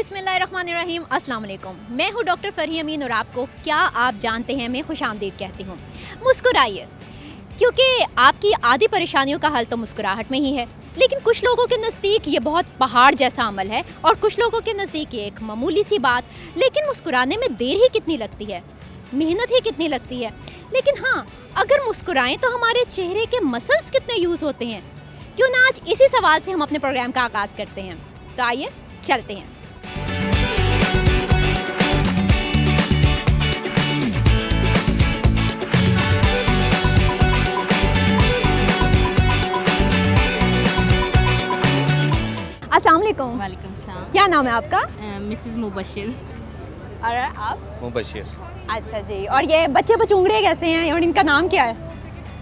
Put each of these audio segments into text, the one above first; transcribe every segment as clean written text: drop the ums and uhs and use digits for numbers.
बिस्मिल्लाहिर्रहमानिर्रहीम, अस्सलाम वालेकुम। मैं हूँ डॉक्टर फरही अमीन और आपको क्या आप जानते हैं मैं खुशामदीद कहती हूँ। मुस्कुराइए, क्योंकि आपकी आधी परेशानियों का हल तो मुस्कुराहट में ही है। लेकिन कुछ लोगों के नज़दीक ये बहुत पहाड़ जैसा अमल है और कुछ लोगों के नज़दीक ये एक मामूली सी बात। लेकिन मुस्कुराने में देर ही कितनी लगती है, मेहनत ही कितनी लगती है। लेकिन हाँ, अगर मुस्कुराएं तो हमारे चेहरे के मसल्स कितने यूज़ होते हैं। क्यों ना आज इसी सवाल से हम अपने प्रोग्राम का आगाज़ करते हैं। तो आइए चलते हैं। अस्सलाम वालेकुम। वालेकुम सलाम। क्या नाम है आपका? मिसेस मुबशिर। और आप? मुबशिर। अच्छा जी। और ये बच्चे बचूंगड़े कैसे हैं और इनका नाम क्या है?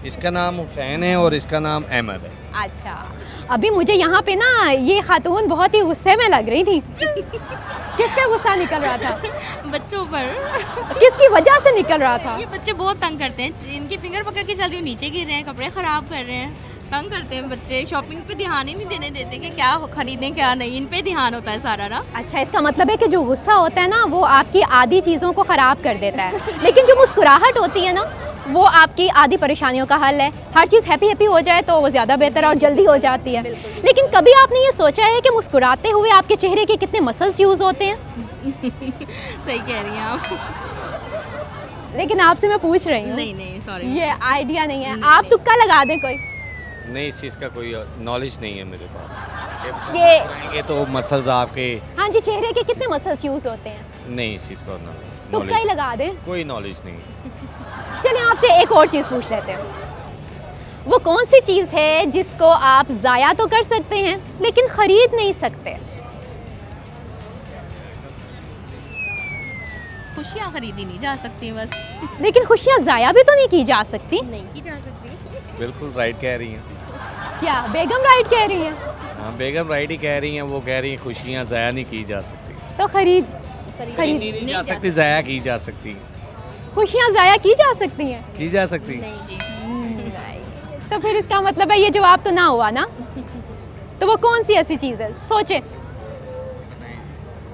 इसका नाम हुसैन है और इसका नाम अहमद है। अच्छा, अभी मुझे यहाँ पे ना ये खातून बहुत ही गुस्से में लग रही थी। किसका गुस्सा निकल रहा था? बच्चों पर। किसकी वजह से निकल रहा था? ये बच्चे बहुत तंग करते हैं, इनके फिंगर पकड़ के चल रही हूँ, नीचे गिर रहे हैं, कपड़े ख़राब कर रहे हैं, तंग करते हैं बच्चे। शॉपिंग पे ध्यान ही नहीं देने देते कि क्या खरीदें क्या नहीं, इन पे ध्यान होता है सारा ना। अच्छा, इसका मतलब है कि जो गुस्सा होता है ना वो आपकी आधी चीज़ों को ख़राब कर देता है, लेकिन जो मुस्कुराहट होती है ना वो आपकी आधी परेशानियों का हल है। हर चीज़ हैप्पी हो जाए तो वो ज़्यादा बेहतर है और जल्दी हो जाती है। लेकिन कभी आपने ये सोचा है कि मुस्कुराते हुए आपके चेहरे के कितने मसल्स यूज़ होते हैं? सही कह रही हैं आप। लेकिन आपसे मैं पूछ रही हूँ। नहीं सॉरी, ये आइडिया नहीं है, आप तुक्का लगा दें कोई। नहीं, इस चीज़ का कोई नॉलेज नहीं है मेरे पास। ये तो मसल्स आपके हाँ जी, चेहरे के कितने मसल्स यूज़ होते हैं? नहीं, इस चीज़ का तुक्का ही नॉलेज लगा दें। कोई नॉलेज नहीं। चलिए आपसे एक और चीज़ पूछ लेते हैं। वो कौन सी चीज़ है जिसको आप ज़ाया तो कर सकते हैं लेकिन ख़रीद नहीं सकते? खुशियाँ खरीदी नहीं जा सकती बस। लेकिन खुशियाँ ज़ाया भी तो नहीं की जा सकती। नहीं की जा सकती। बिल्कुल राइट कह रही हैं। क्या बेगम राइट कह रही है? हाँ, बेगम राइट ही कह रही हैं। वो कह रही हैं खुशियाँ ज़ाया नहीं की जा सकती। तो खरीद नहीं जा सकती, ज़ाया की जा सकती। खुशियाँ ज़ाया की जा सकती हैं? की जा सकती। नहीं जी। तो फिर इसका मतलब है ये जवाब तो ना हुआ ना। तो वो कौन सी ऐसी चीज़ है, सोचे।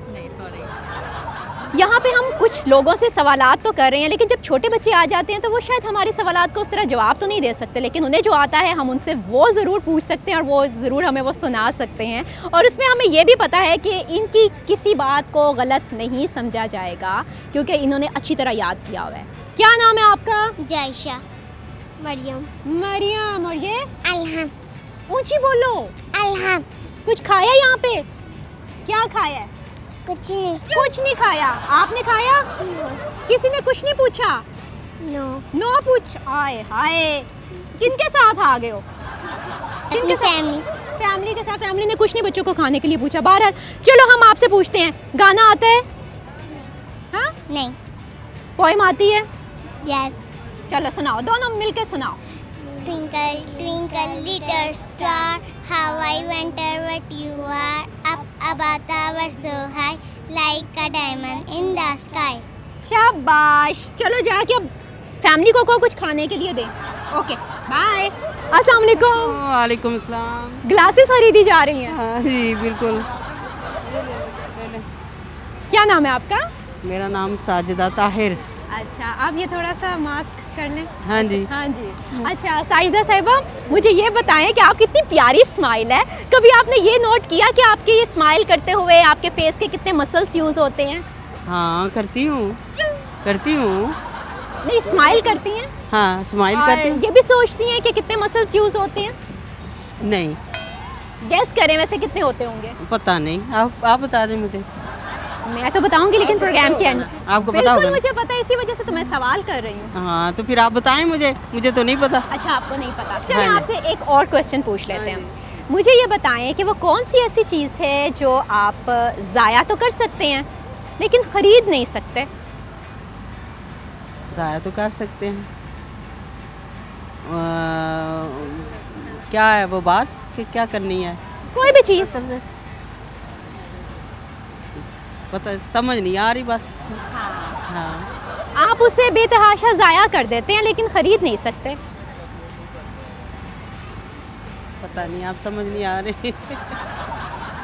नहीं सॉरी। यहाँ पे हम कुछ लोगों से सवालात तो कर रहे हैं, लेकिन जब छोटे बच्चे आ जाते हैं तो वो शायद हमारे सवालात को उस तरह जवाब तो नहीं दे सकते, लेकिन उन्हें जो आता है हम उनसे वो ज़रूर पूछ सकते हैं और वो ज़रूर हमें वो सुना सकते हैं। और उसमें हमें ये भी पता है कि इनकी किसी बात को गलत नहीं समझा जाएगा क्योंकि इन्होंने अच्छी तरह याद किया हुआ है। क्या नाम है आपका? जायशा। मरियम। मरियम। और ये? अलहम। ऊंची बोलो। अलहम। कुछ खाया यहाँ पे? क्या खाया है? कुछ नहीं। कुछ नहीं खाया। आपने खाया? किसी ने कुछ नहीं पूछा? नो। नो पूछ। आए हाय, किनके साथ आ गए हो? अपनी फैमिली। फैमिली के साथ। फैमिली ने कुछ नहीं बच्चों को खाने के लिए पूछा। बहरहाल चलो हम आपसे पूछते हैं, गाना आता है? हाँ, नहीं। पोएम आती है? यार। चलो सुनाओ, दोनों मिलके सुनाओ। Twinkle, twinkle, little star, how I wonder what you are. Up above the world so high, like a diamond in the sky. शाबाश। चलो जाके अब फैमिली को कुछ खाने के लिए दें। Okay bye. अस्सलाम वालेकुम। वालेकुम सलाम। ग्लासेस खरीदी जा रही हैं? हाँ जी बिल्कुल। क्या नाम है आपका? मेरा नाम साजिदा ताहिर। अच्छा, आप ये थोड़ा सा मास्क कर लें। हाँ जी। हाँ जी। अच्छा साजिदा साहिबा, मुझे ये बताएं कि आपकी इतनी प्यारी स्माइल है, कभी आपने ये नोट किया कि आपके ये स्माइल करते हुए आपके फेस के कितने मसल्स यूज़ होते हैं? हाँ करती हूँ। नहीं, स्माइल करती हैं हाँ स्माइल और करती हूँ। ये भी सोचती हैं कि कितने मसल्स यूज़ होते हैं? नहीं गेस करें वैसे कितने होते होंगे? पता नहीं, आप बता दें मुझे। मैं तो बताऊंगी लेकिन प्रोग्राम के एंड। आपको पता बिल्कुल होगा ना? मुझे पता है, इसी वजह से तो मैं सवाल कर रही हूँ। हाँ तो फिर आप बताएं मुझे तो नहीं पता। अच्छा, आपको नहीं पता। चलिए हाँ जी। आपसे एक और क्वेश्चन पूछ लेते हैं। मुझे ये बताएं कि वो कौन सी ऐसी चीज़ है जो आप ज़ाया तो कर सकते हैं लेकिन ख़रीद नहीं सकते? ज़ाया तो कर सकते हैं। क्या है वो बात कि क्या करनी है? कोई भी चीज़। पता समझ नहीं आ रही बस। हाँ आप उसे बेतहाशा ज़ाया कर देते हैं लेकिन ख़रीद नहीं सकते। पता नहीं, आप समझ नहीं आ रही।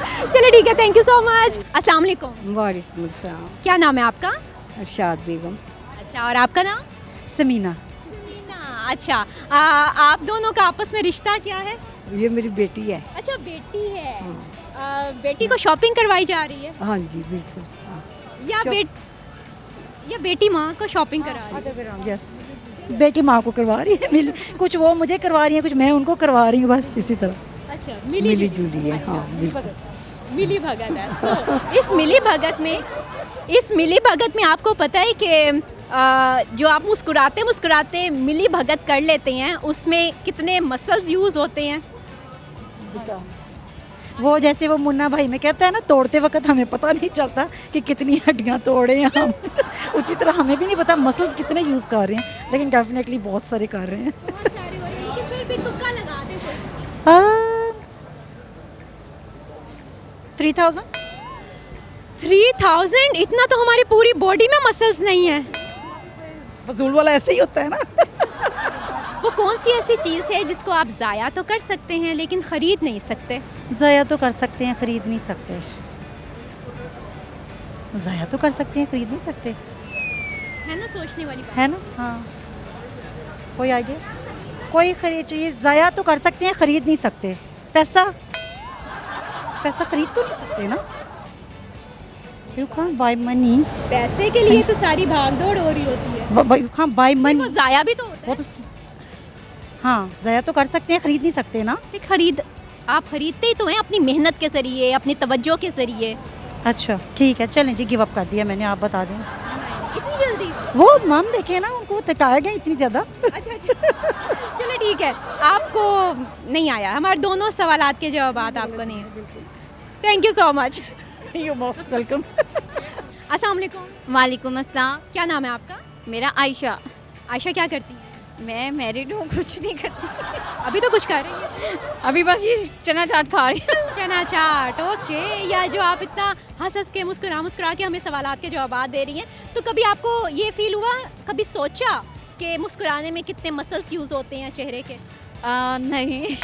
चलिए ठीक है, थैंक यू सो मच। अस्सलाम वालेकुम। वालेकुम अस्सलाम। क्या नाम है आपका? अरशाद बेगम। अच्छा, और आपका नाम? समीना। समीना। अच्छा, आप दोनों का आपस में रिश्ता क्या है? ये मेरी बेटी है। अच्छा, बेटी है। बेटी को शॉपिंग करवाई जा रही है हाँ जी बिल्कुल। हाँ। या बेटी माँ को शॉपिंग करा रही है? यस, बेटी माँ को करवा रही है, कुछ वो मुझे करवा रही है, कुछ मैं उनको करवा रही हूँ, बस इसी तरह अच्छा, मिली जुली है। अच्छा, हाँ बिल्कुल। मिली भगत है। तो इस मिली भगत में आपको पता है कि जो आप मुस्कुराते मुस्कुराते मिली भगत कर लेते हैं, उसमें कितने मसल्स यूज़ होते हैं? वो जैसे वो मुन्ना भाई में कहता है ना, तोड़ते वक्त हमें पता नहीं चलता कि कितनी हड्डियाँ तोड़े हैं हम उसी तरह हमें भी नहीं पता मसल्स कितने यूज़ कर रहे हैं, लेकिन डेफिनेटली बहुत सारे कर रहे हैं। बहुत सारे हो रहे हैं, लेकिन फिर भी तुक्का लगा दे कोई। 3000। 3000? इतना तो हमारी पूरी बॉडी में मसल्स नहीं है। फजूल वाला ऐसे ही होता है ना। वो कौन सी ऐसी चीज़ है जिसको आप ज़ाया तो कर सकते हैं लेकिन ख़रीद नहीं सकते? ज़ाया तो कर सकते हैं, खरीद नहीं सकते। ज़ाया तो कर सकते हैं, खरीद नहीं सकते, है ना सोचने वाली बात। है ना। हाँ, कोई आगे कोई खरीद चीज़ ज़ाया तो कर सकते हैं, खरीद नहीं सकते। पैसा खरीद तो नहीं सकते ना। You can't buy money. पैसे के लिए तो सारी भागदौड़ हो रही होती है। यू कांट बाय वो मनी। ज़ाया भी तो होता वो है। तो हाँ, ज़ाया तो कर सकते हैं, खरीद नहीं सकते ना। आप खरीदते ही तो हैं अपनी मेहनत के ज़रिए, अपनी तवज्जो के ज़रिए। अच्छा ठीक है, चलें जी, गिव अप कर दिया मैंने, आप बता दें। इतनी जल्दी? वो मैम देखे ना, उनको थकाया गया इतनी ज़्यादा। अच्छा। चलो ठीक है, आपको नहीं आया, हमारे दोनों सवालात के जवाब आपको नहीं है। Thank you so much. You most welcome. अस्सलाम वालेकुम। वालेकुम अस्सलाम। क्या नाम है आपका? मेरा आयशा। आयशा, क्या करती है? मैं मैरिड हूँ, कुछ नहीं करती। अभी तो कुछ कर रही है। अभी बस ये चना चाट खा रही हूँ। चना चाट, ओके। या जो आप इतना हंस के मुस्कुरा के हमें सवालात के जवाब दे रही हैं, तो कभी आपको ये फील हुआ, कभी सोचा कि मुस्कुराने में कितने मसल्स यूज़ होते हैं चेहरे के? नहीं।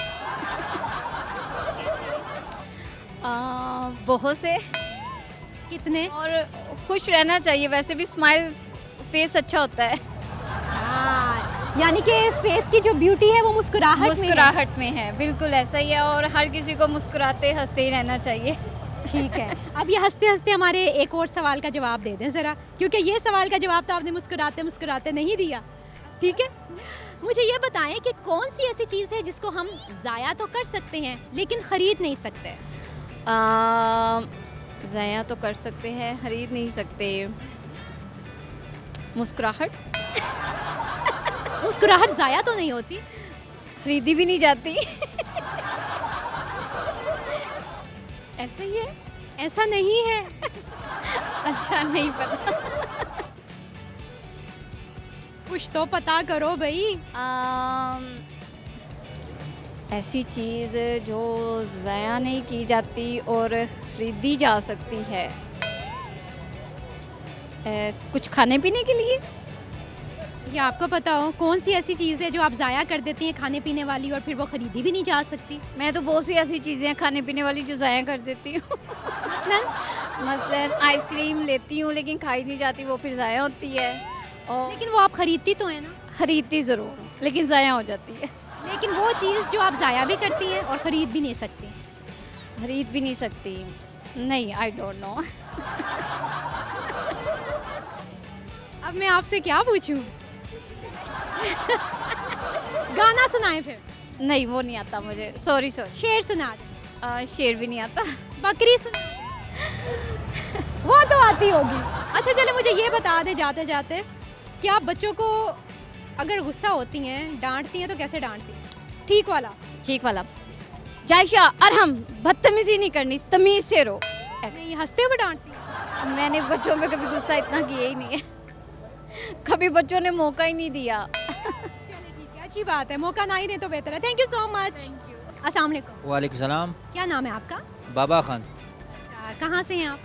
बहुत से। कितने? और खुश रहना चाहिए, वैसे भी स्माइल फेस अच्छा होता है। यानी कि फेस की जो ब्यूटी है वो मुस्कुराहट में है, बिल्कुल ऐसा ही है। और हर किसी को मुस्कुराते हंसते ही रहना चाहिए। ठीक है, अब ये हंसते हंसते हमारे एक और सवाल का जवाब दे दें ज़रा, क्योंकि ये सवाल का जवाब तो आपने मुस्कुराते मुस्कुराते नहीं दिया। ठीक है, मुझे ये बताएं कि कौन सी ऐसी चीज़ है जिसको हम ज़ाया तो कर सकते हैं लेकिन ख़रीद नहीं सकते? ज़ाया तो कर सकते हैं, खरीद नहीं सकते। मुस्कुराहट। मुस्कुराहट ज़ाया तो नहीं होती, खरीदी भी नहीं जाती। ऐसा ही है? ऐसा नहीं है। अच्छा, नहीं पता। कुछ तो पता करो भाई। ऐसी चीज़ जो ज़ाया नहीं की जाती और खरीदी जा सकती है, कुछ खाने पीने के लिए। ये आपको पता हो कौन सी ऐसी चीज़ है जो आप ज़ाया कर देती हैं खाने पीने वाली, और फिर वो ख़रीदी भी नहीं जा सकती? मैं तो बहुत सी ऐसी चीज़ें हैं खाने पीने वाली जो ज़ाया कर देती हूँ। मसलन आइसक्रीम लेती हूँ लेकिन खाई नहीं जाती, वो फिर ज़ाया होती है। और लेकिन वो आप ख़रीदती तो है ना? खरीदती ज़रूर हूँ लेकिन ज़ाया हो जाती है। लेकिन वो चीज़ जो आप ज़ाया भी करती हैं और ख़रीद भी नहीं सकती? खरीद भी नहीं सकती, नहीं, आई डोंट नो। अब मैं आपसे क्या पूछूं? गाना सुनाएं फिर। नहीं, वो नहीं आता मुझे, सॉरी। शेर सुना दें। शेर भी नहीं आता। बकरी सुना। वो तो आती होगी। अच्छा चलो, मुझे ये बता दे जाते जाते कि आप बच्चों को अगर गुस्सा होती हैं, डांटती हैं, तो कैसे डांटती हैं? ठीक वाला। जायशा, अरहम, बदतमीजी नहीं करनी, तमीज से रो। नहीं, हंसते हुए डांटती हैं? मैंने बच्चों में कभी गुस्सा इतना किया ही नहीं है। कभी बच्चों ने मौका ही नहीं दिया। चलिए ठीक है, अच्छी बात है, मौका ना ही दे तो बेहतर है। Thank you so much. अस्सलाम वालेकुम। वालेकुम सलाम। क्या नाम है आपका? बाबा खान। कहाँ से हैं आप?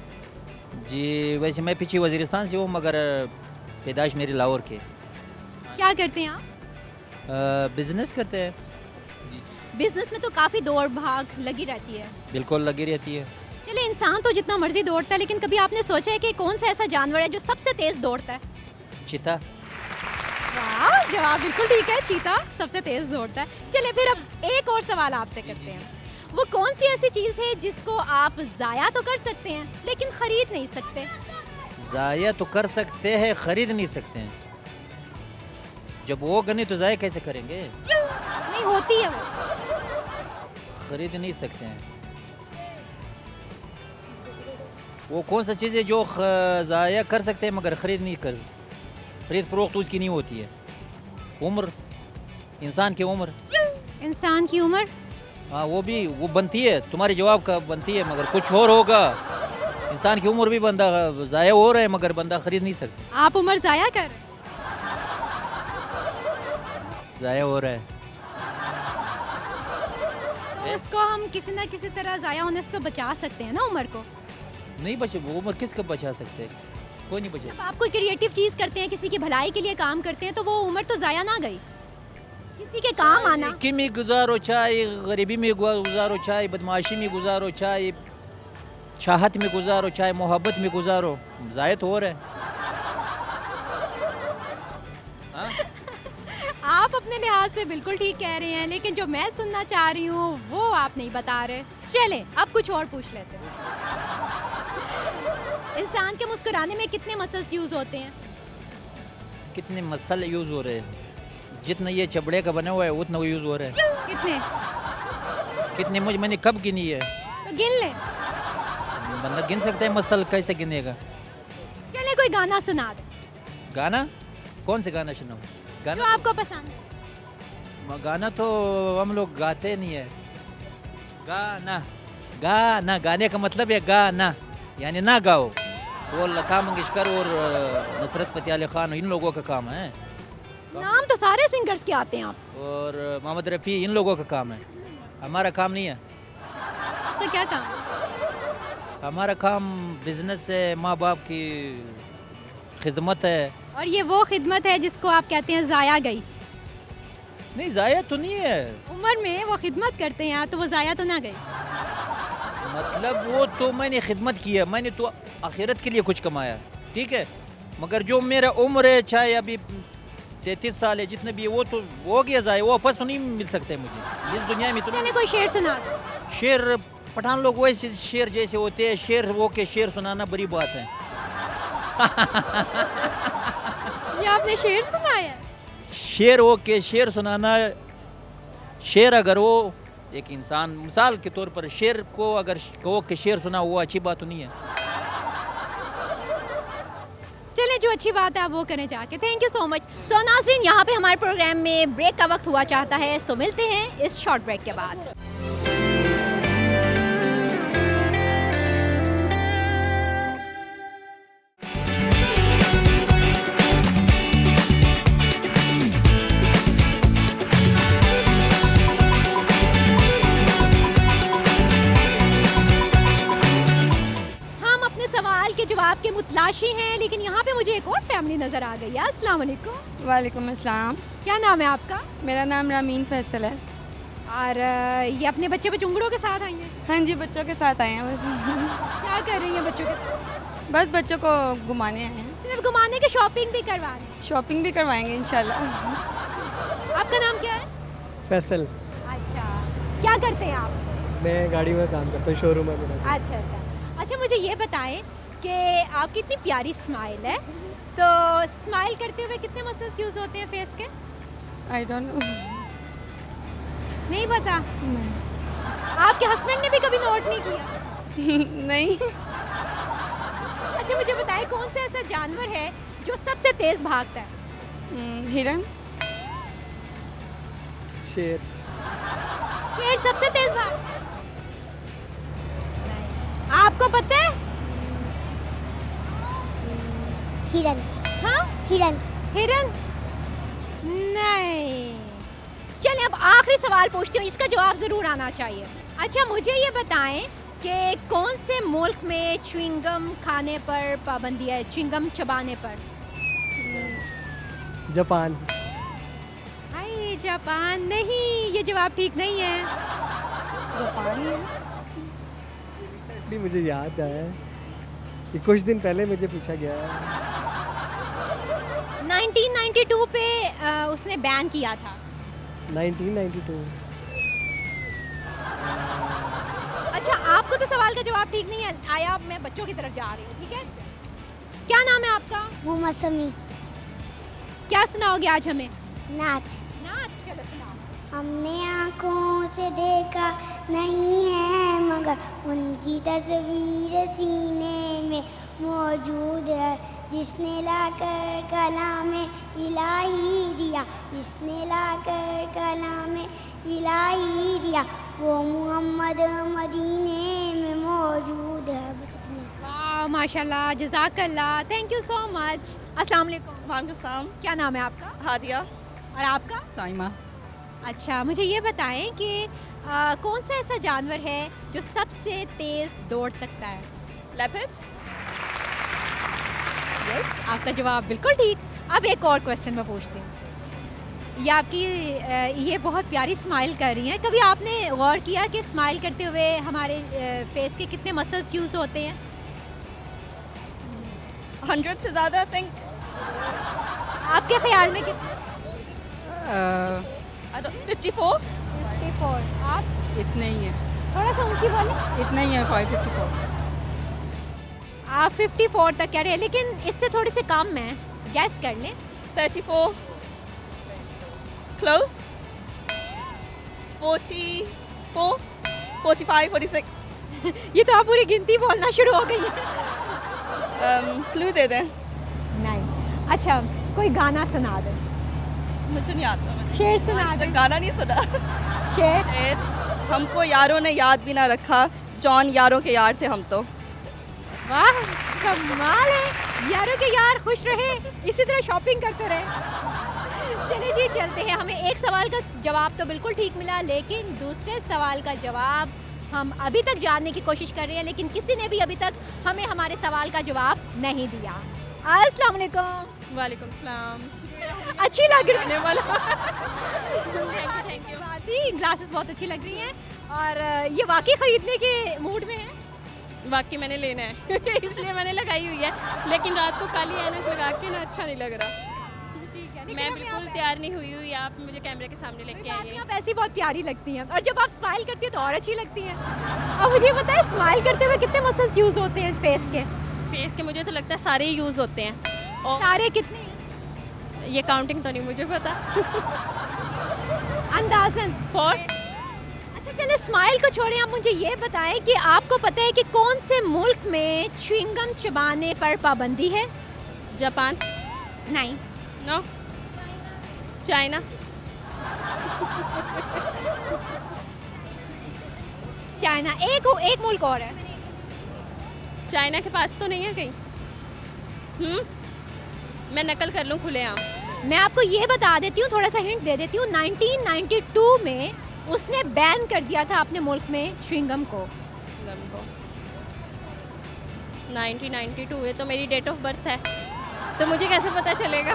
जी वैसे मैं पीछे वज़ीरिस्तान से हूँ, मगर पैदाइश मेरी लाहौर के। क्या करते हैं आप? बिज़नेस करते हैं। बिजनेस में तो काफ़ी दौड़ भाग लगी रहती है। बिल्कुल लगी रहती है। चलिए, इंसान तो जितना मर्जी दौड़ता है, लेकिन कभी आपने सोचा है कि कौन सा ऐसा जानवर है जो सबसे तेज दौड़ता है? चीता। वाह, जवाब बिल्कुल ठीक है, चीता सबसे तेज दौड़ता है। चलिए फिर अब एक और सवाल आपसे करते हैं। वो कौन सी ऐसी चीज़ है जिसको आप ज़ाया तो कर सकते हैं लेकिन ख़रीद नहीं सकते? ज़ाया तो कर सकते हैं, खरीद नहीं सकते हैं। जब वो गनी तो ज़ाया कैसे करेंगे? नहीं होती है वो। खरीद नहीं सकते हैं। वो कौन सा चीज़ है जो ज़ाया कर सकते हैं मगर खरीद नहीं कर, खरीद फरोख्त उसकी नहीं होती है? उम्र, इंसान की उम्र। इंसान की उम्र? हाँ, वो बनती है, तुम्हारे जवाब का बनती है, मगर कुछ और होगा। इंसान की उम्र भी बंदा ज़ाया हो रहा है मगर बंदा खरीद नहीं सकता। आप उम्र ज़ाया कर? ज़ाया हो रहा है। तो उसको हम किसी ना किसी तरह ज़ाया होने से तो बचा सकते हैं ना उम्र को? नहीं बचे, वो उम्र किसको बचा सकते हैं? कोई नहीं बचा जब सकता। आप कोई क्रिएटिव चीज़ करते हैं, किसी की भलाई के लिए काम करते हैं, तो वो उम्र तो ज़ाया ना गई, किसी के काम आना। नेकी में गुजारो, चाहे गरीबी में गुजारो, चाहे बदमाशी में गुजारो, चाहे चाहत में गुजारो, चाहे मोहब्बत में गुजारो, ज़ाया तो हो रहा है। हाँ? आप अपने लिहाज से बिल्कुल ठीक कह रहे हैं, लेकिन जो मैं सुनना चाह रही हूँ वो आप नहीं बता रहे। चलें, अब कुछ और पूछ लेते हैं। इंसान के मुस्कुराने में कितने मसल्स यूज़ होते हैं? कितने मसल यूज़ हो रहे हैं? जितना ये चबड़े का बना हुआ है उतना वो यूज़ हो रहा है। कितने? कितने मैंने कब गिनी है? तो गिन ले। बंदा गिन सकता है मसल, कैसे गिनेगा? चले कोई गाना सुना दे गाना? कौन से गाना सुनाऊं? जो गाना आपको पसंद है। गाना तो हम लोग गाते नहीं है। गाना, गाना, गाने का मतलब है गाना, यानी ना गाओ। वो लता मंगेशकर और नुसरत फतेह अली खान, इन लोगों का काम है। नाम तो सारे सिंगर्स के आते हैं आप। और मोहम्मद रफ़ी, इन लोगों का काम है। हमारा काम नहीं है। तो क्या काम? हमारा काम बिजनेस है, माँ बाप की खिदमत है। और ये वो खिदमत है जिसको आप कहते हैं ज़ाया गई? नहीं, ज़ाया तो नहीं है। उम्र में वो खिदमत करते हैं तो वो ज़ाया तो ना गई। मतलब वो तो मैंने खिदमत की है, मैंने तो आखिरत के लिए कुछ कमाया, ठीक है। मगर जो मेरा उम्र है, चाहे अभी 33 साल है, जितने भी है, वो तो हो गया ज़ाया। वो वापस तो नहीं मिल सकते मुझे इस दुनिया में। तो चलिए कोई शेर सुना दो। शेर, पठान लोग वैसे शेर जैसे होते हैं, शेर वो के शेर सुनाना बड़ी बात है। ये आपने शेर सुनाया? शेर हो के शेर सुनाना, शेर अगर वो एक इंसान, मिसाल के तौर पर शेर को अगर कहो कि शेर सुना, वो अच्छी बात तो नहीं है। चलिए, जो अच्छी बात है आप वो करें जाके। Thank you so much. So नाज़रीन, यहाँ पे हमारे प्रोग्राम में ब्रेक का वक्त हुआ चाहता है, सो मिलते हैं इस शॉर्ट ब्रेक के बाद। के जवाब के मुतलाशी हैं, लेकिन यहाँ पे मुझे एक और फैमिली नज़र आ गई है। अस्सलाम वालेकुम। वालेकुम अस्सलाम। क्या नाम है आपका? मेरा नाम रामीन फैसल है। और ये अपने बच्चे बचुंगड़ों के साथ आई हैं? हाँ जी, बच्चों के साथ आए हैं बस। क्या कर रही हैं बच्चों के साथ? बस बच्चों को घुमाने आए हैं। सिर्फ घुमाने के, शॉपिंग भी करवा रहे हैं? शॉपिंग भी करवाएंगे इंशाल्लाह। आपका नाम क्या है? फैसल। अच्छा, क्या करते हैं आप? मैं गाड़ी में काम करता हूँ, शोरूम है मेरा। अच्छा, मुझे ये बताएं कि आपकी इतनी प्यारी स्माइल है, तो स्माइल करते हुए कितने मसल्स यूज़ होते हैं फेस के? I don't know. नहीं पता? आपके हस्बैंड ने भी कभी नोट नहीं किया? नहीं। अच्छा, मुझे बताएं कौन सा ऐसा जानवर है जो सबसे तेज भागता है? हिरन। शेर। शेर सबसे तेज भागता है? नहीं। आपको पता है? हिरन। हाँ? हिरन। हिरन? नहीं। चलें, अब आखिरी सवाल पूछती हूँ, इसका जवाब ज़रूर आना चाहिए। अच्छा, मुझे ये बताएं कि कौन से मुल्क में च्युइंगम खाने पर पाबंदी है, च्युइंगम चबाने पर? जापान। हाय, जापान नहीं, ये जवाब ठीक नहीं है। जापान ही है। रिसेंटली मुझे याद आया है कि कुछ दिन पहले मुझे पूछा गया है 1992 पे उसने बैन किया था। 1992 अच्छा, आपको तो सवाल का जवाब ठीक नहीं है आया, मैं बच्चों की तरफ जा रही हूँ, ठीक है? क्या नाम है आपका? मोहम्मद समी। क्या सुनाओगे आज हमें? नात। नात, चलो सुनाओ। हमने आँखों से देखा नहीं है मगर उनकी तस्वीर सीने में मौजूद है, जिसने लाकर कलाम इलाही दिया, जिसने लाकर कलाम इलाही दिया, वो मोहम्मद मदीने में मौजूद है। बस इतनी। वाह, माशाल्लाह, जज़ाकल्लाह, थैंक यू सो मच। अस्सलाम वालेकुम। वालेकुम सलाम। क्या नाम है आपका? हादिया। और आपका? साइमा। अच्छा, मुझे ये बताएं कि कौन सा ऐसा जानवर है जो सबसे तेज़ दौड़ सकता है? लेपर्ड। यस, आपका जवाब बिल्कुल ठीक। अब एक और क्वेश्चन मैं पूछती हूँ। ये आपकी ये बहुत प्यारी स्माइल कर रही हैं। कभी आपने गौर किया कि स्माइल करते हुए हमारे फेस के कितने मसल्स यूज़ होते हैं? 100 से ज़्यादा आई थिंक। आपके ख्याल में कितने? 54। 54। आप? इतने ही है। थोड़ा सा ऊँची बोलें। इतना ही है 554। आप 54 तक कह रहे हैं, लेकिन इससे थोड़ी से कम है, गैस कर लें। 34। क्लोज। 44। 45। 46। ये तो आप पूरी गिनती बोलना शुरू हो गई है। क्लू दे दें। नहीं। अच्छा, कोई गाना सुना दें। मुझे नहीं आता। शेर सुना दें। गाना नहीं सुना। शेर। हमको यारों ने याद भी ना रखा, जॉन यारों के यार थे हम तो। वाह, कमाल है। यारों के यार खुश रहे, इसी तरह शॉपिंग करते रहे। चलिए जी, चलते हैं। हमें एक सवाल का जवाब तो बिल्कुल ठीक मिला, लेकिन दूसरे सवाल का जवाब हम अभी तक जानने की कोशिश कर रहे हैं, लेकिन किसी ने भी अभी तक हमें हमारे सवाल का जवाब नहीं दिया। अस्सलाम वालेकुम। वालेकुम सलाम। अच्छी लग रही है वाला। Thank you. ग्लासेस बहुत अच्छी लग रही हैं, और ये वाकई ख़रीदने के मूड में है। वाकई मैंने लेना है इसलिए मैंने लगाई हुई है, लेकिन रात को काली ऐनक लगा के ना अच्छा नहीं लग रहा। मैं बिल्कुल तैयार नहीं हुई हुई, आप मुझे कैमरे के सामने लेके आई हैं। आप ऐसी बहुत प्यारी लगती हैं, और जब आप स्माइल करती हैं तो और अच्छी लगती हैं। अब मुझे पता है स्माइल करते हुए कितने मसल्स यूज़ होते हैं फेस के? फेस के मुझे तो लगता है सारे ही यूज़ होते हैं। और सारे कितने? ये काउंटिंग तो नहीं मुझे पता। अंदाज़न 4। अच्छा, चले स्माइल को छोड़ें, आप मुझे ये बताएं कि आपको पता है कि कौन से मुल्क में च्युइंगम चबाने पर पाबंदी है? जापान। नहीं। नो। चाइना। चाइना। एक मुल्क और है। चाइना के पास तो नहीं है कहीं। मैं नकल कर लूँ खुलेआम। मैं आपको ये बता देती हूँ, थोड़ा सा हिंट दे देती हूँ। 1992 में उसने बैन कर दिया था अपने मुल्क में च्युइंगम को। 1992 ये तो मेरी डेट ऑफ बर्थ है, तो मुझे कैसे पता चलेगा?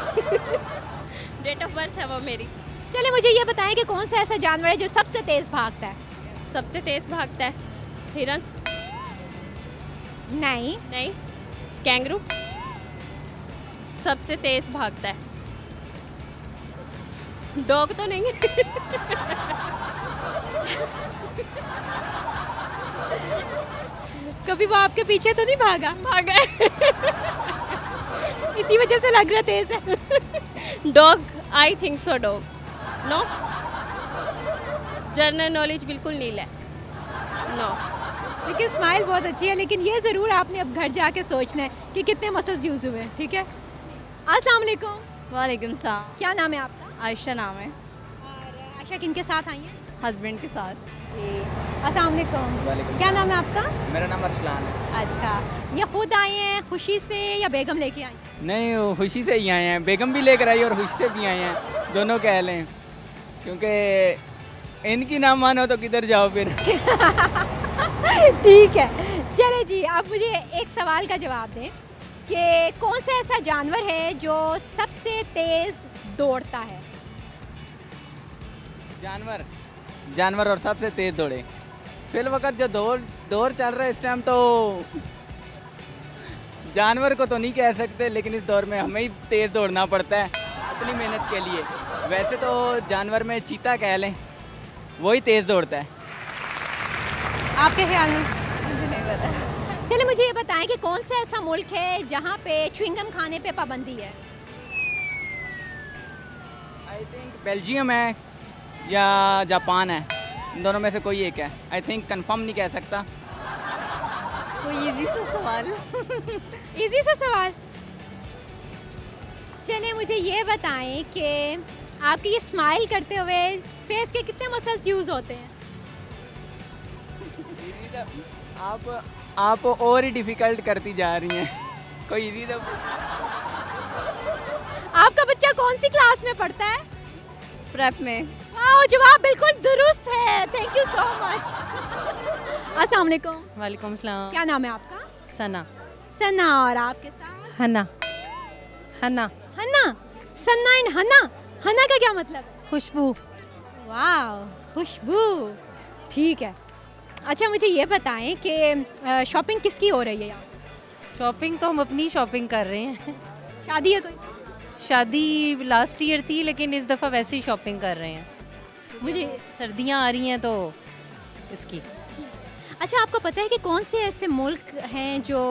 डेट ऑफ बर्थ है वो मेरी। चलिए मुझे ये बताएं कि कौन सा ऐसा जानवर है जो सबसे तेज़ भागता है? सबसे तेज़ भागता है हिरन। नहीं। नहीं। कैंगरू। सबसे तेज़ भागता है डॉग तो नहीं है। कभी वो आपके पीछे तो नहीं भागा? भागा इसी वजह से लग रहा तेज़ है। Dog, I think so dog. No, general knowledge बिल्कुल नील है। नो। लेकिन स्माइल बहुत अच्छी है, लेकिन ये ज़रूर आपने अब घर जाके सोचना है कि कितने मसल्स यूज़ हुए हैं, ठीक है? अस्सलाम वालेकुम। वालेकुम सलाम। क्या नाम है आपका? आयशा नाम है। और आयशा किन के साथ आई हैं? हस्बैंड के साथ। जी। अस्सलाम वालेकुम। क्या नाम है आपका? मेरा नाम अरसलान है। अच्छा, ये खुद आए हैं खुशी से या बेगम लेके आई? नहीं, वो खुशी से ही आए हैं, बेगम भी लेकर आई और खुशी से भी आए हैं, दोनों कह लें, क्योंकि इनकी ना मानो तो किधर जाओ फिर। ठीक है, चले जी, आप मुझे एक सवाल का जवाब दें कि कौन सा ऐसा जानवर है जो सबसे तेज़ दौड़ता है? जानवर और सबसे तेज़ दौड़े, फिल वक्त जो दौड़ दौर चल रहा है इस टाइम, तो जानवर को तो नहीं कह सकते, लेकिन इस दौर में हमें ही तेज़ दौड़ना पड़ता है अपनी मेहनत के लिए। वैसे तो जानवर में चीता कह लें, वही तेज़ दौड़ता है। आपके ख्याल में? मुझे नहीं पता। चलिए मुझे ये बताएं कि कौन सा ऐसा मुल्क है जहाँ पे च्युइंगम खाने पे पाबंदी है? आई थिंक बेल्जियम है या जापान है, इन दोनों में से कोई एक है। आई थिंक कंफर्म नहीं कह सकता। कोई इजी सा सवाल। इजी सा सवाल। चलिए मुझे ये बताएं कि आपकी ये स्माइल करते हुए फेस के कितने मसल्स यूज़ होते हैं? आप और ही डिफ़िकल्ट करती जा रही हैं। कोई इजी तो आपका बच्चा कौन सी क्लास में पढ़ता है? प्रेप में। वाह, जवाब बिल्कुल दुरुस्त है। Thank you so much. अस्सलाम वालेकुम। वालेकुम सलाम। क्या नाम है आपका? सना। सना। और आपके साथ? हन्ना। हन्ना। हन्ना। सन्ना एंड हन्ना। हन्ना का क्या मतलब है? खुशबू। वाह, खुशबू। ठीक है। अच्छा मुझे ये बताएं कि शॉपिंग किसकी हो रही है यहाँ? शॉपिंग तो हम अपनी शॉपिंग कर रहे हैं। शादी है कोई? शादी लास्ट ईयर थी, लेकिन इस दफ़ा वैसे ही शॉपिंग कर रहे हैं। मुझे सर्दियाँ आ रही हैं तो इसकी। अच्छा आपको पता है कि कौन से ऐसे मुल्क हैं जो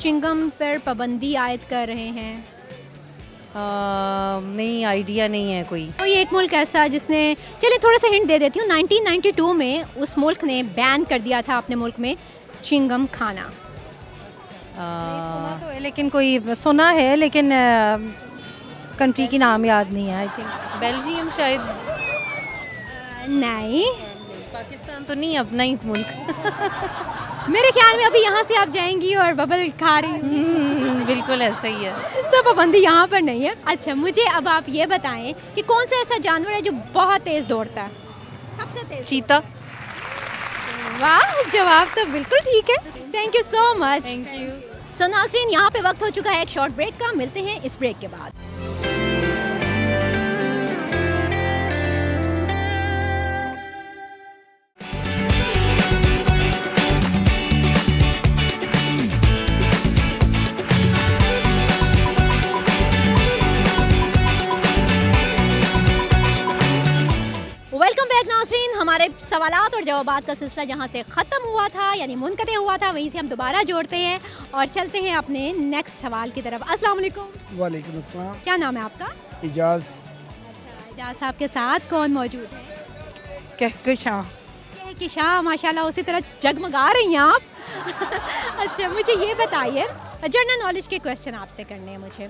चिंगम पर पाबंदी आयद कर रहे हैं? नहीं, आइडिया नहीं है कोई। कोई एक मुल्क ऐसा जिसने, चलिए थोड़ा सा हिंट दे देती हूँ, 1992 में उस मुल्क ने बैन कर दिया था अपने मुल्क में चिंगम खाना। सुना तो है, लेकिन कोई सुना है, लेकिन कंट्री की नाम याद नहीं है। आई थिंक बेल्जियम शायद। नहीं, पाकिस्तान तो नहीं, अपना ही मुल्क। मेरे ख्याल में अभी यहाँ से आप जाएंगी और बबल खा रही हैं। बिल्कुल ऐसा ही है। सब पाबंदी यहाँ पर नहीं है। अच्छा मुझे अब आप ये बताएं कि कौन सा ऐसा जानवर है जो बहुत तेज़ दौड़ता है? सबसे तेज़? चीता। वाह, जवाब तो बिल्कुल ठीक है। Thank you so much. Thank you. So नाज़रीन, यहाँ पे वक्त हो चुका है एक शॉर्ट ब्रेक का। मिलते हैं इस ब्रेक के बाद। वेलकम बैक नाज़रीन। हमारे सवालात और जवाबात का सिलसिला जहाँ से ख़त्म हुआ था, यानी मुनक़ते हुआ था, वहीं से हम दोबारा जोड़ते हैं और चलते हैं अपने नेक्स्ट सवाल की तरफ। अस्सलाम वालेकुम। वालेकुम अस्सलाम। क्या नाम है आपका? इजाज़। अच्छा, इजाज़ साहब के साथ कौन मौजूद है? कहकशां। कहकशां, माशाल्लाह उसी तरह जगमगा रही हैं आप। अच्छा मुझे ये बताइए, जनरल नॉलेज के क्वेश्चन आपसे करने हैं मुझे।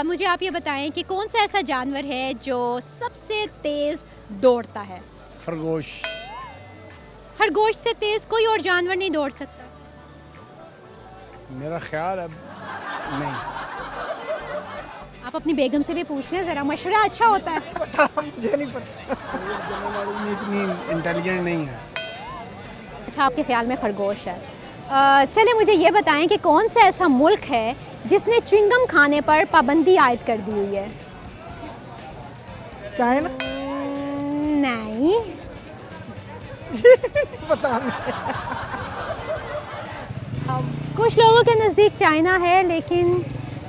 मुझे आप ये बताएं कि कौन सा ऐसा जानवर है जो सबसे तेज़ दौड़ता है? खरगोश। खरगोश से तेज़ कोई और जानवर नहीं दौड़ सकता? मेरा ख्याल है नहीं। आप अपनी बेगम से भी पूछ लें ज़रा, मशवरा अच्छा होता है। पता, मुझे नहीं पता। जनरल इतनी इंटेलिजेंट नहीं है। अच्छा आपके ख्याल में खरगोश है। चलिए मुझे ये बताएं कि कौन सा ऐसा मुल्क है जिसने च्युइंगम खाने पर पाबंदी आयद कर दी हुई है? चाइना। नहीं। पता नहीं। कुछ लोगों के नज़दीक चाइना है, लेकिन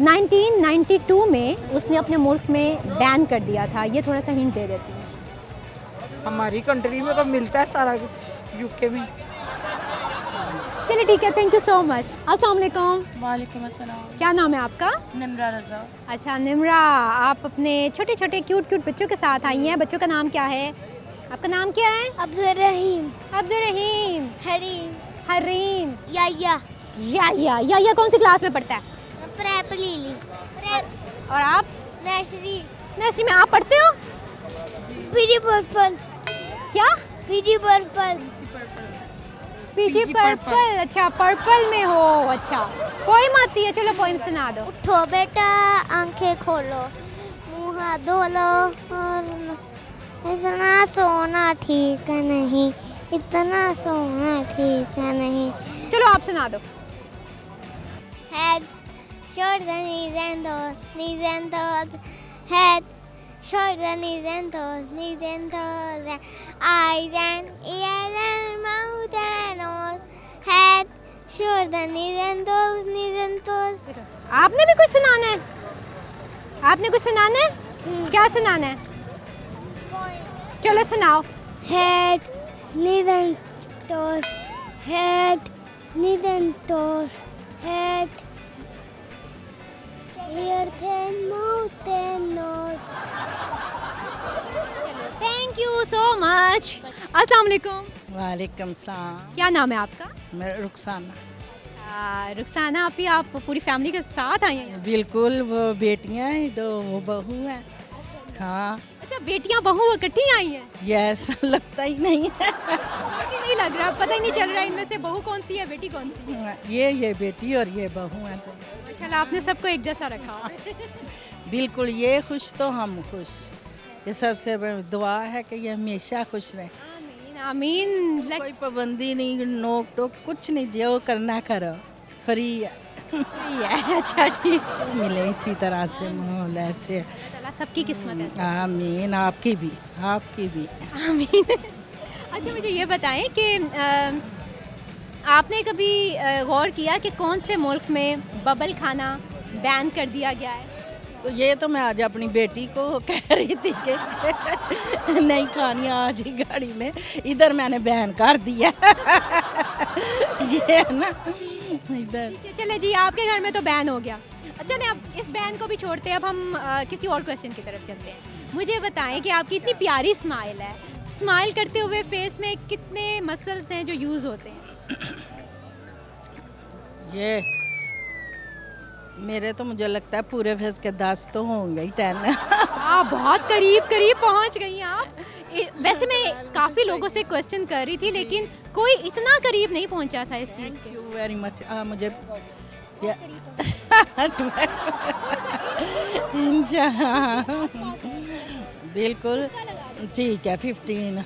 1992 में उसने अपने मुल्क में बैन कर दिया था। ये थोड़ा सा हिंट दे देती हूँ। हमारी कंट्री में तो मिलता है सारा कुछ, यूके में। चलिए ठीक है, थैंक यू सो मच। अस्सलाम वालेकुम। वालेकुम अस्सलाम। क्या नाम है आपका? निम्रा रज़ा। अच्छा निम्रा, आप अपने छोटे छोटे क्यूट क्यूट बच्चों के साथ आई हैं। बच्चों का नाम क्या है? आपका नाम क्या है? अब्दुल रहीम। अब्दुल रहीम। हरीम। हरीम। या या कौन सी क्लास में पढ़ता है? Prep Lily. प्रेप। और आप? नर्सरी। नर्सरी में आप पढ़ते हो? PG purple. क्या? PG purple. PG purple. अच्छा पर्पल में हो। अच्छा पोइम आती है? चलो पोइम सुना दो। उठो बेटा, आंखें खोलो, मुँह हाथ धो लो, और इतना सोना ठीक नहीं, इतना सोना ठीक नहीं। चलो आप सुना दो। Head, shoulders, knees and toes, head, shoulders, knees and toes, eyes and ears and mouth and nose, the Nizentos. आपने भी कुछ सुनाना है? आपने कुछ सुनाना है? क्या सुनाना है? चलो सुनाओ। Head Nizentos. Head Nizentos. Head. Ear and mouth and nose. Thank you so much. अस्सलाम वालेकुम। वालेकुम सलाम। क्या नाम है आपका? मैं रुखसाना। रुखसाना आप पूरी फैमिली के साथ आई हैं? बिल्कुल, वो बेटियां हैं, दो वो बहू हैं। हाँ। अच्छा, बेटियां बहू इकट्ठी आई हैं? यस, लगता ही नहीं है। नहीं लग रहा, पता ही नहीं चल रहा इनमें से बहू कौन सी है बेटी कौन सी है। ये बेटी और ये बहू हैं। तो माशाल्लाह आपने सबको एक जैसा रखा। बिल्कुल, ये खुश तो हम खुश। ये सबसे बड़ी दुआ है कि ये हमेशा खुश रहे। आमीन। कोई पाबंदी नहीं, नोक टोक कुछ नहीं, जो करना करो, फ्री है। अच्छा ठीक। मिले इसी तरह से माहौल ऐसे। अल्लाह सबकी किस्मत है। आमीन। आपकी भी, आपकी भी। आमीन। अच्छा मुझे ये बताएं कि आपने कभी गौर किया कि कौन से मुल्क में बबल खाना बैन कर दिया गया है? तो ये तो मैं आज अपनी बेटी को कह रही थी कि नहीं खानी आज ही गाड़ी में, इधर मैंने बैन कर दिया। ये है ना इधर। चले जी, आपके घर में तो बैन हो गया। चले अब इस बैन को भी छोड़ते हैं, अब हम किसी और क्वेश्चन की तरफ चलते हैं। मुझे बताएं कि आपकी इतनी प्यारी स्माइल है, स्माइल करते हुए फेस में कितने मसल्स हैं जो यूज़ होते हैं? ये मेरे तो मुझे लगता है पूरे फेस के 10 तो होंगे ही, 10। बहुत करीब पहुंच गई आप। वैसे मैं काफ़ी लोगों से क्वेश्चन कर रही थी लेकिन कोई इतना करीब नहीं पहुंचा था इस चीज़ के। Thank you very much. मुझे बिल्कुल ठीक है, 15।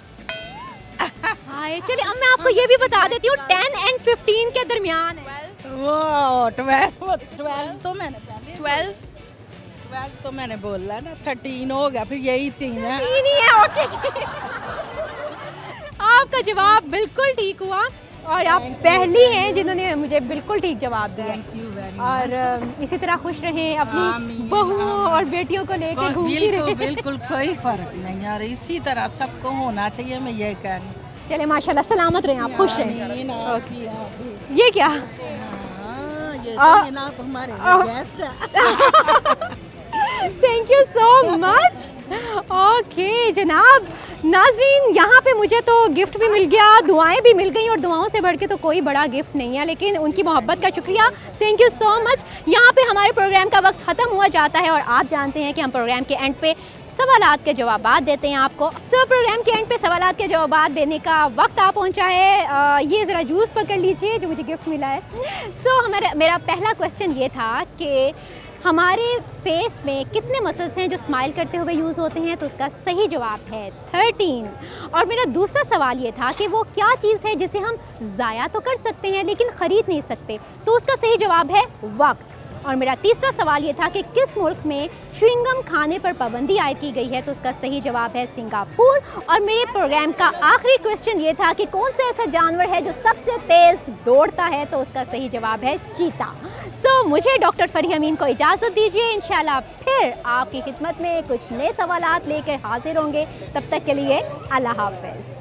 हाँ चलिए, अब मैं आपको ये भी बता देती हूँ 10 और 15 के दरमियान है। वो 12 तो मैंने पहले 12 तो मैंने बोला ना, 13 हो गया, फिर यही चीज है। ओके जी। आपका जवाब बिल्कुल ठीक हुआ और आप पहली हैं जिन्होंने मुझे बिल्कुल ठीक जवाब दिया। Thank you very much. और इसी तरह खुश रहें, अपनी बहुओं और बेटियों को लेकर घूमती रहें। बिल्कुल कोई फर्क नहीं है, और इसी तरह सबको होना चाहिए, मैं ये कह रही हूँ। चले माशाल्लाह, सलामत रहें, आप खुश रहें। ये क्या? ये तो आप हमारे गेस्ट हैं। Thank you so much. Okay जनाब, नाजरीन यहाँ पे मुझे तो गिफ्ट भी मिल गया, दुआएं भी मिल गई, और दुआओं से बढ़ के तो कोई बड़ा गिफ्ट नहीं है, लेकिन उनकी मोहब्बत का शुक्रिया, थैंक यू सो मच। यहाँ पे हमारे प्रोग्राम का वक्त ख़त्म हुआ जाता है और आप जानते हैं कि हम प्रोग्राम के एंड पे सवालात के जवाबात देते हैं आपको। प्रोग्राम के एंड पे सवालात के जवाबात देने का वक्त आ पहुँचा है। ये ज़रा जूस पकड़ लीजिए जो मुझे गिफ्ट मिला है। मेरा पहला क्वेश्चन ये था कि हमारे फेस में कितने मसल्स हैं जो स्माइल करते हुए यूज़ होते हैं, तो उसका सही जवाब है 13। और मेरा दूसरा सवाल ये था कि वो क्या चीज़ है जिसे हम ज़ाया तो कर सकते हैं लेकिन ख़रीद नहीं सकते, तो उसका सही जवाब है वक्त। और मेरा तीसरा सवाल ये था कि किस मुल्क में च्युइंगम खाने पर पाबंदी आयद की गई है, तो उसका सही जवाब है सिंगापुर। और मेरे प्रोग्राम का आखिरी क्वेश्चन ये था कि कौन सा ऐसा जानवर है जो सबसे तेज़ दौड़ता है, तो उसका सही जवाब है चीता। मुझे डॉक्टर फरिया अमीन को इजाज़त दीजिए, इंशाल्लाह फिर आपकी खिदमत में कुछ नए सवालात लेकर हाजिर होंगे। तब तक के लिए अल्लाह हाफ़िज़।